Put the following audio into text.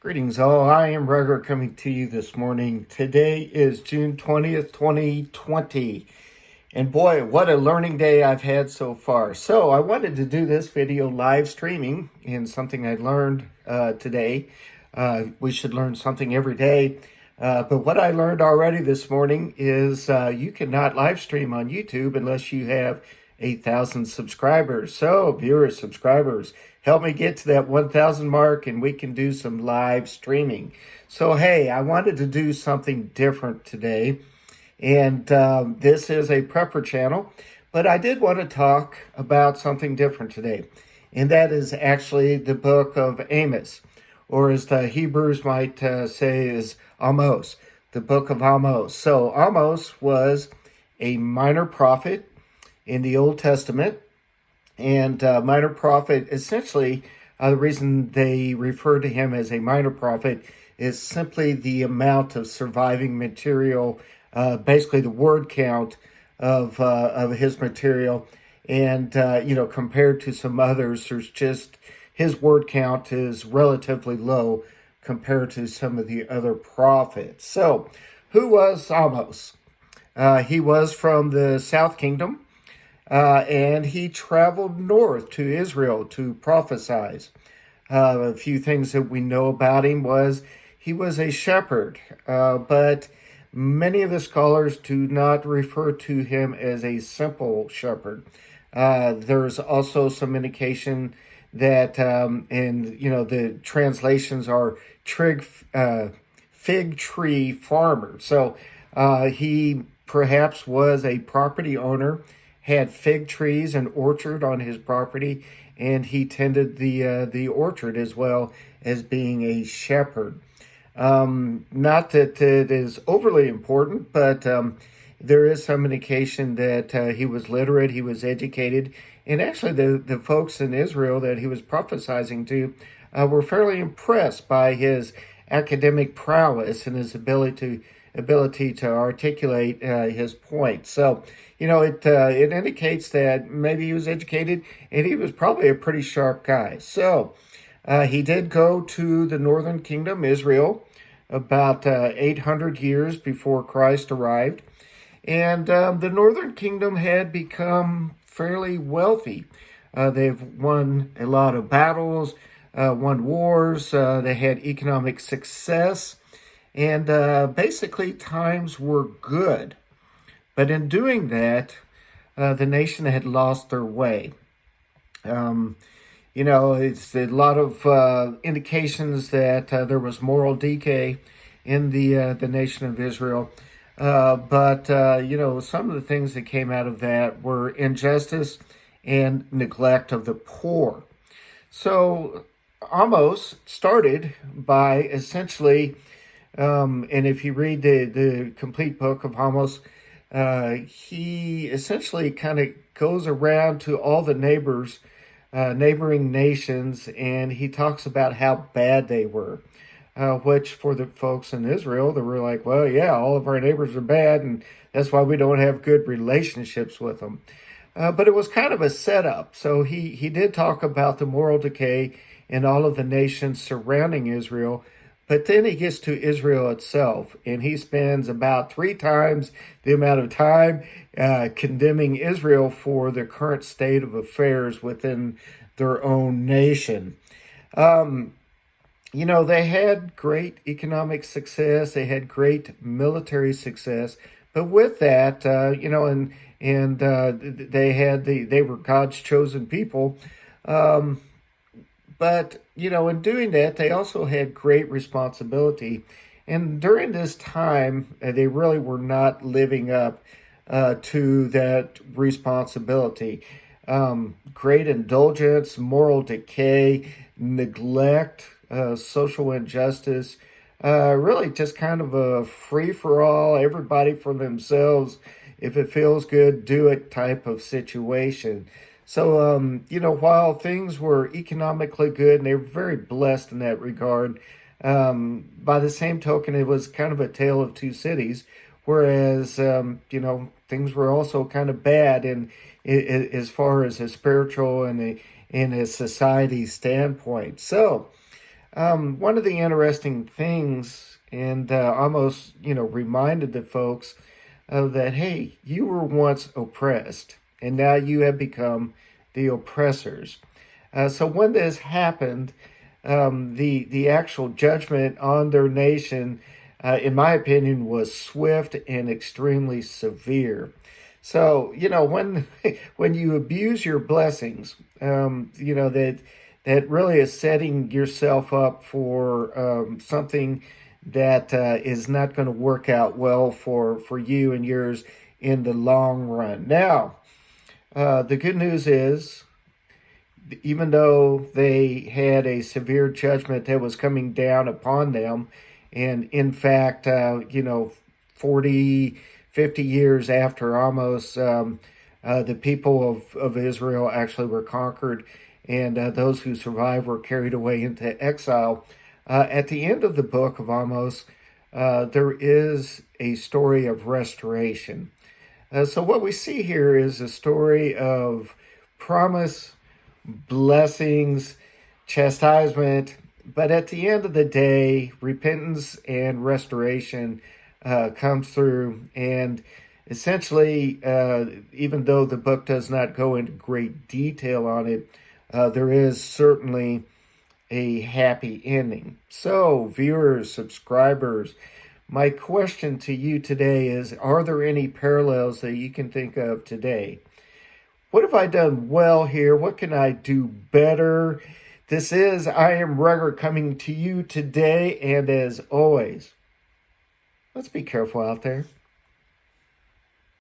Greetings all, I am Ruger coming to you this morning. Today is June 20th, 2020. And boy, what a learning day I've had so far. So I wanted to do this video live streaming in something I learned today. We should learn something every day. But what I learned already this morning is you cannot live stream on YouTube unless you have 8,000 subscribers. So viewers, subscribers, help me get to that 1,000 mark and we can do some live streaming. So hey, I wanted to do something different today. And this is a prepper channel, but I did want to talk about something different today. And that is actually the book of Amos, or as the Hebrews might say is Amos, the book of Amos. So Amos was a minor prophet in the Old Testament, and minor prophet, essentially, the reason they refer to him as a minor prophet is simply the amount of surviving material, basically the word count of his material, and compared to some others, there's just his word count is relatively low compared to some of the other prophets. So, who was Amos? He was from the South Kingdom. And he traveled north to Israel to prophesy. A few things that we know about him was he was a shepherd, but many of the scholars do not refer to him as a simple shepherd. There's also some indication that, the translations are fig tree farmer. So he perhaps was a property owner, had fig trees and orchard on his property, and he tended the orchard as well as being a shepherd. Not that it is overly important, but there is some indication that he was literate, he was educated, and actually the folks in Israel that he was prophesying to were fairly impressed by his academic prowess and his ability to articulate his point. So, it indicates that maybe he was educated and he was probably a pretty sharp guy. So, he did go to the northern kingdom, Israel, about 800 years before Christ arrived. And the northern kingdom had become fairly wealthy. They've won a lot of battles, won wars, they had economic success, and basically times were good. But in doing that, the nation had lost their way. It's a lot of indications that there was moral decay in the nation of Israel. But some of the things that came out of that were injustice and neglect of the poor. So Amos started by essentially, and if you read the complete book of Amos, he essentially kind of goes around to all the neighboring nations, and he talks about how bad they were, which for the folks in Israel, they were like, well, yeah, all of our neighbors are bad, and that's why we don't have good relationships with them. But it was kind of a setup. So he did talk about the moral decay in all of the nations surrounding Israel. But then he gets to Israel itself, and he spends about 3 times the amount of time condemning Israel for the current state of affairs within their own nation. They had great economic success, they had great military success, but with that, they were God's chosen people. But, in doing that, they also had great responsibility. And during this time, they really were not living up to that responsibility. Great indulgence, moral decay, neglect, social injustice, really just kind of a free-for-all, everybody for themselves, if it feels good, do it type of situation. So, while things were economically good and they were very blessed in that regard, by the same token, it was kind of a tale of two cities, whereas, things were also kind of bad as far as a spiritual and a society standpoint. So, One of the interesting things, and almost, reminded the folks of that, hey, you were once oppressed, and now you have become the oppressors. So when this happened, the actual judgment on their nation, in my opinion, was swift and extremely severe. So when when you abuse your blessings, that really is setting yourself up for something that is not going to work out well for you and yours in the long run. Now, the good news is, even though they had a severe judgment that was coming down upon them, and in fact, 40, 50 years after Amos, the people of Israel actually were conquered, and those who survived were carried away into exile. At the end of the book of Amos, there is a story of restoration. So what we see here is a story of promise, blessings, chastisement, but at the end of the day, repentance and restoration comes through. And essentially, even though the book does not go into great detail on it, there is certainly a happy ending. So, viewers, subscribers, my question to you today is, are there any parallels that you can think of today? What have I done well here? What can I do better? This is I Am Rugged coming to you today, and as always, let's be careful out there.